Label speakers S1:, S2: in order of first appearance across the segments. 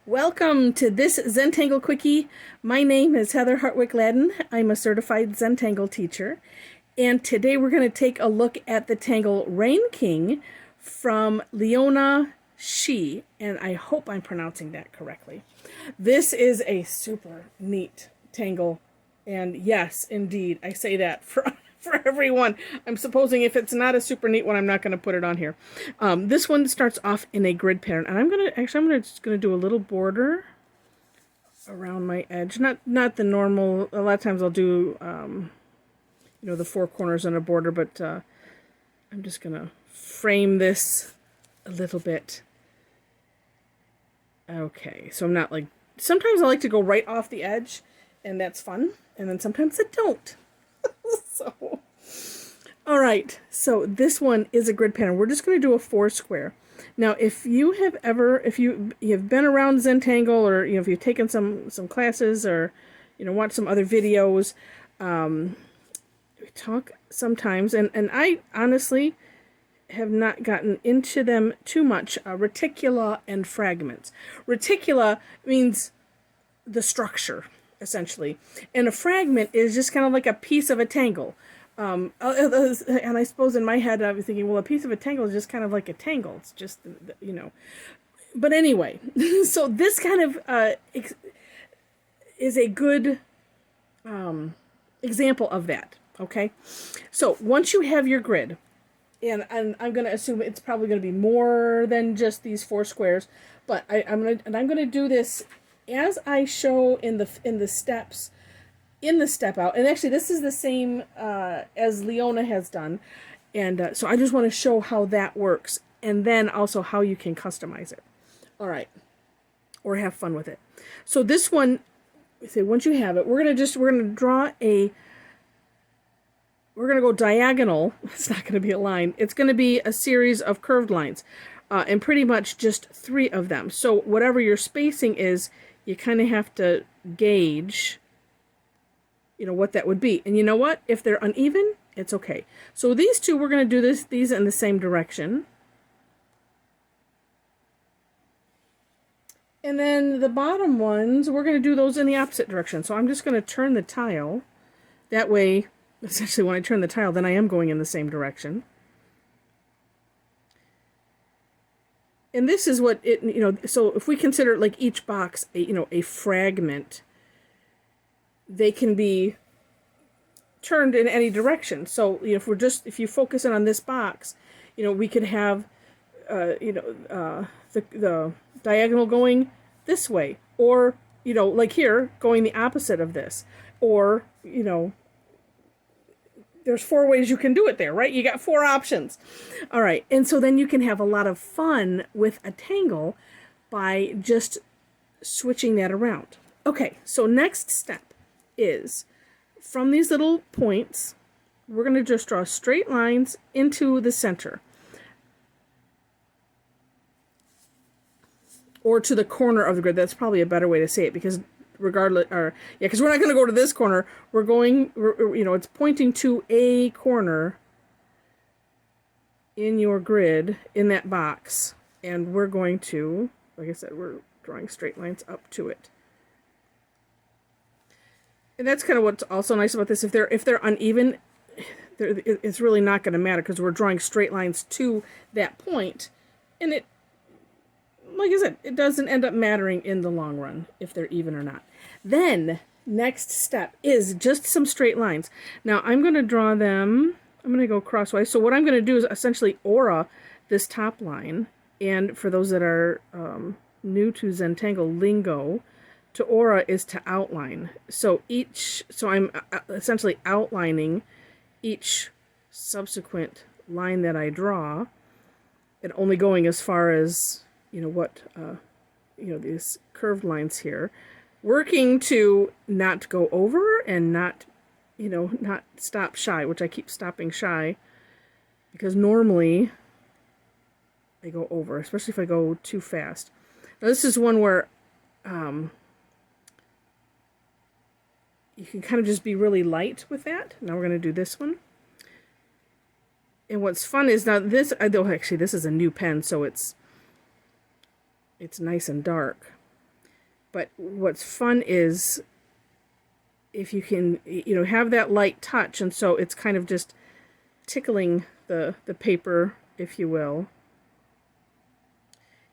S1: Welcome to this Zentangle Quickie. My name is Heather Hartwick Gladden. I'm a certified Zentangle teacher. And today we're going to take a look at the Tangle Rainking from Leona Shih. And I hope I'm pronouncing that correctly. This is a super neat tangle. And yes, indeed, I say that for everyone. I'm supposing if it's not a super neat one, I'm not going to put it on here. This one starts off in a grid pattern, and I'm just gonna do a little border around my edge. Not the normal. A lot of times I'll do the four corners on a border, but I'm just gonna frame this a little bit. Okay, so I'm not like, sometimes I like to go right off the edge, and that's fun, and then sometimes I don't. So, all right, so this one is a grid pattern. We're just going to do a 4 square. Now, if you have been around Zentangle, or if you've taken some classes, or watched some other videos, we talk sometimes, and I honestly have not gotten into them too much. Reticula and fragments. Reticula means the structure, essentially, and a fragment is just kind of like a piece of a tangle. And I suppose in my head I was thinking, well, a piece of a tangle is just kind of like a tangle. It's just, But anyway, so this kind of is a good example of that. Okay, so once you have your grid, and I'm going to assume it's probably going to be more than just these 4 squares, but I'm going to do this as I show in the steps, in the step out. And actually this is the same as Leona has done, and so I just want to show how that works, and then also how you can customize it. All right, or have fun with it. So this one, once you have it, we're going to go diagonal. It's not going to be a line. It's going to be a series of curved lines, and pretty much just 3 of them. So whatever your spacing is, you kind of have to gauge, what that would be. And you know what? If they're uneven, it's okay. So these 2, we're going to do these in the same direction. And then the bottom ones, we're going to do those in the opposite direction. So I'm just going to turn the tile. That way, essentially when I turn the tile, then I am going in the same direction. And this is what it, so if we consider like each box, a fragment, they can be turned in any direction. So, if you focus in on this box, we could have, the diagonal going this way, or, like here, going the opposite of this, or, there's 4 ways you can do it there, right? You got 4 options. All right, and so then you can have a lot of fun with a tangle by just switching that around. Okay, so next step is, from these little points, we're going to just draw straight lines into the center, or to the corner of the grid. That's probably a better way to say it, because because we're not going to go to this corner. It's pointing to a corner in your grid, in that box, and we're going to, like I said, we're drawing straight lines up to it. And that's kind of what's also nice about this. If they're uneven, it's really not going to matter, because we're drawing straight lines to that point, and it, like I said, it doesn't end up mattering in the long run if they're even or not. Then, next step is just some straight lines. Now, I'm going to draw them, I'm going to go crosswise. So what I'm going to do is essentially aura this top line. And for those that are new to Zentangle lingo, to aura is to outline. So I'm essentially outlining each subsequent line that I draw, and only going as far as, these curved lines here, working to not go over and not stop shy, which I keep stopping shy, because normally I go over, especially if I go too fast. Now this is one where you can kind of just be really light with that. Now we're going to do this one. And what's fun is, now this, actually this is a new pen, so it's nice and dark. But what's fun is if you can, have that light touch, and so it's kind of just tickling the paper, if you will.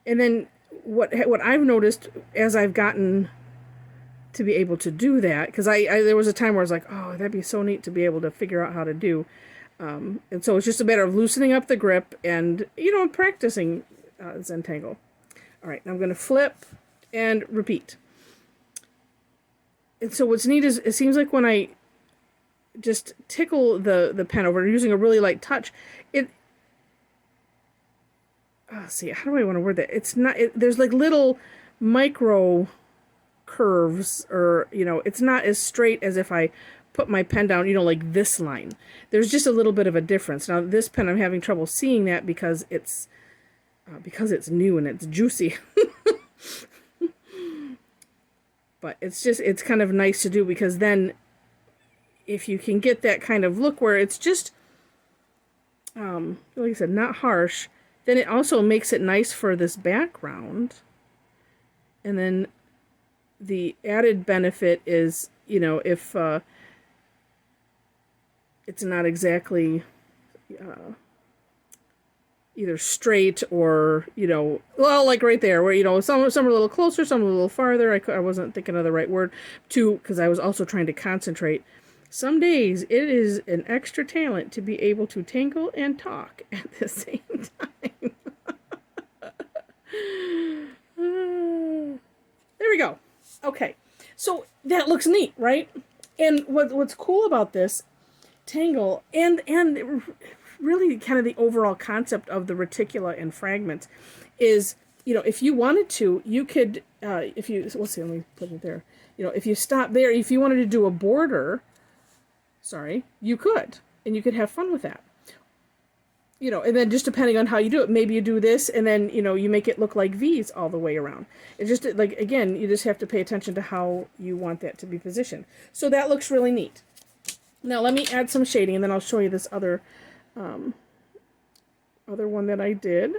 S1: And then what I've noticed as I've gotten to be able to do that, because there was a time where I was like, oh, that'd be so neat to be able to figure out how to do. And so it's just a matter of loosening up the grip and, practicing Zentangle. All right, now I'm going to flip and repeat. And so what's neat is it seems like when I just tickle the pen over using a really light touch, see, how do I want to word that? It's not, there's like little micro curves, or, it's not as straight as if I put my pen down, like this line. There's just a little bit of a difference. Now this pen, I'm having trouble seeing that because it's new and it's juicy. But it's kind of nice to do, because then if you can get that kind of look where it's just, like I said, not harsh, then it also makes it nice for this background. And then the added benefit is, if it's not exactly either straight or, well, like right there where, some are a little closer, some are a little farther. I wasn't thinking of the right word because I was also trying to concentrate. Some days it is an extra talent to be able to tangle and talk at the same time. There we go. Okay. So that looks neat, right? And what's cool about this Tangle and really kind of the overall concept of the reticula and fragments is, if you wanted to, you could, let's see, let me put it there. If you stop there, if you wanted to do a border, you could, and you could have fun with that. And then just depending on how you do it, maybe you do this and then, you make it look like V's all the way around. It's just like, again, you just have to pay attention to how you want that to be positioned. So that looks really neat. Now let me add some shading, and then I'll show you this other one that I did.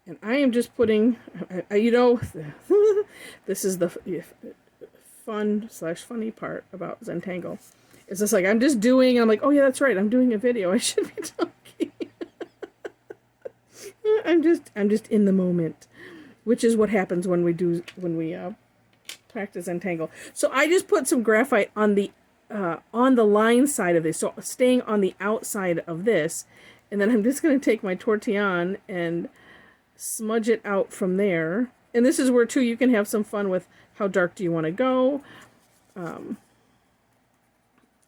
S1: And I am just putting, this is the fun/funny part about Zentangle. It's just like, I'm just doing, I'm like, oh yeah, that's right, I'm doing a video, I should be talking. I'm just in the moment, which is what happens when we practice Zentangle. So I just put some graphite on the line side of this, so staying on the outside of this, and then I'm just going to take my tortillon and smudge it out from there. And this is where too you can have some fun with how dark do you want to go. I'm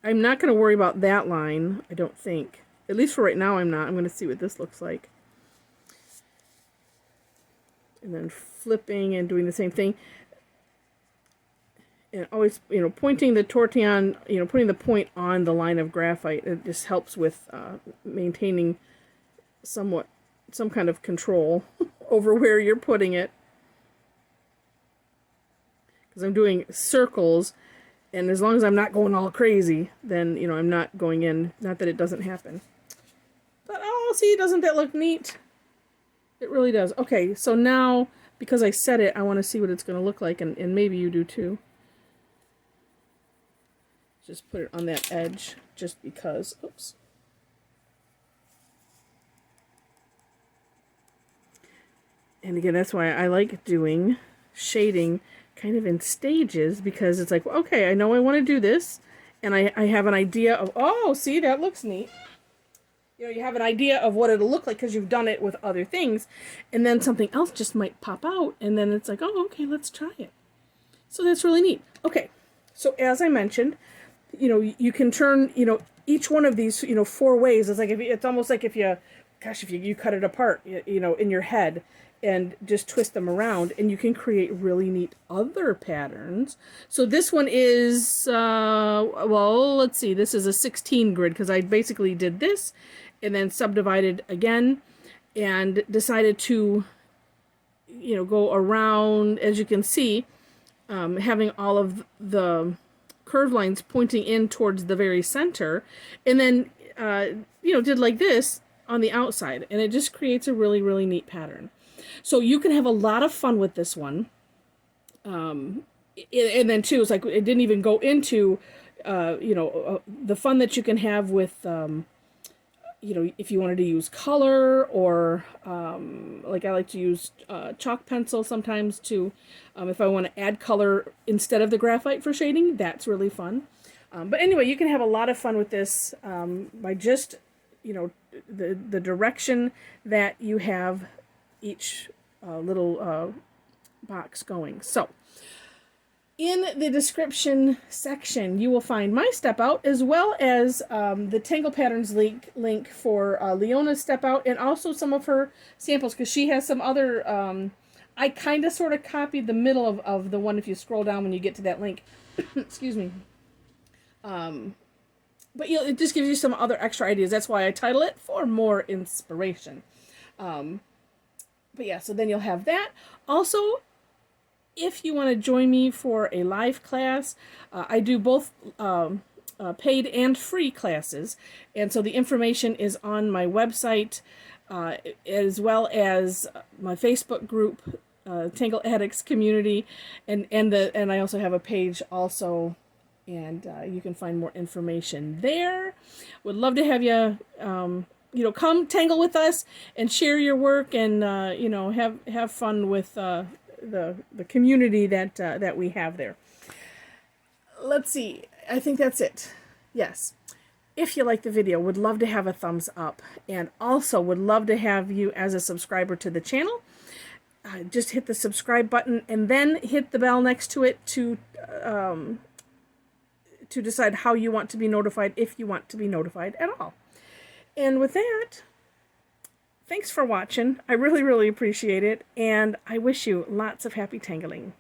S1: not going to worry about that line, I don't think. At least for right now I'm not. I'm going to see what this looks like. And then flipping and doing the same thing. And always, pointing the tortillon, putting the point on the line of graphite. It just helps with maintaining some kind of control over where you're putting it. Because I'm doing circles, and as long as I'm not going all crazy, then, I'm not going in. Not that it doesn't happen. But, oh, see, doesn't that look neat? It really does. Okay, so now, because I set it, I want to see what it's going to look like, and maybe you do too. Just put it on that edge, just because. Oops. And again, that's why I like doing shading kind of in stages, because it's like, okay, I know I want to do this, and I have an idea of, oh, see, that looks neat. You have an idea of what it'll look like because you've done it with other things, and then something else just might pop out, and then it's like, oh, okay, let's try it. So that's really neat. Okay, so as I mentioned, you can turn, each one of these, 4 ways. It's like, it's almost like if you cut it apart, in your head, and just twist them around, and you can create really neat other patterns. So this one is, well, let's see, this is a 16 grid, because I basically did this, and then subdivided again, and decided to, go around, as you can see, having all of the curved lines pointing in towards the very center, and then did like this on the outside, and it just creates a really, really neat pattern. So you can have a lot of fun with this one. And then too, it's like it didn't even go into, the fun that you can have with, if you wanted to use color or, like I like to use chalk pencil sometimes too. If I want to add color instead of the graphite for shading, that's really fun. But anyway, you can have a lot of fun with this by just, the direction that you have each little box going. So in the description section, you will find my step out as well as the Tangle Patterns link for Leona's step out, and also some of her samples, because she has some other, I kind of sort of copied the middle of the one if you scroll down when you get to that link. Excuse me. But it just gives you some other extra ideas. That's why I title it For More Inspiration. But yeah, so then you'll have that. Also, if you want to join me for a live class, I do both paid and free classes. And so the information is on my website, as well as my Facebook group, Tangle Addicts Community. And I also have a page also, and you can find more information there. Would love to have you come tangle with us and share your work, and have fun with the community that we have there. Let's see. I think that's it. Yes. If you like the video, would love to have a thumbs up, and also would love to have you as a subscriber to the channel. Just hit the subscribe button and then hit the bell next to it to decide how you want to be notified, if you want to be notified at all. And with that, thanks for watching. I really, really appreciate it, and I wish you lots of happy tangling.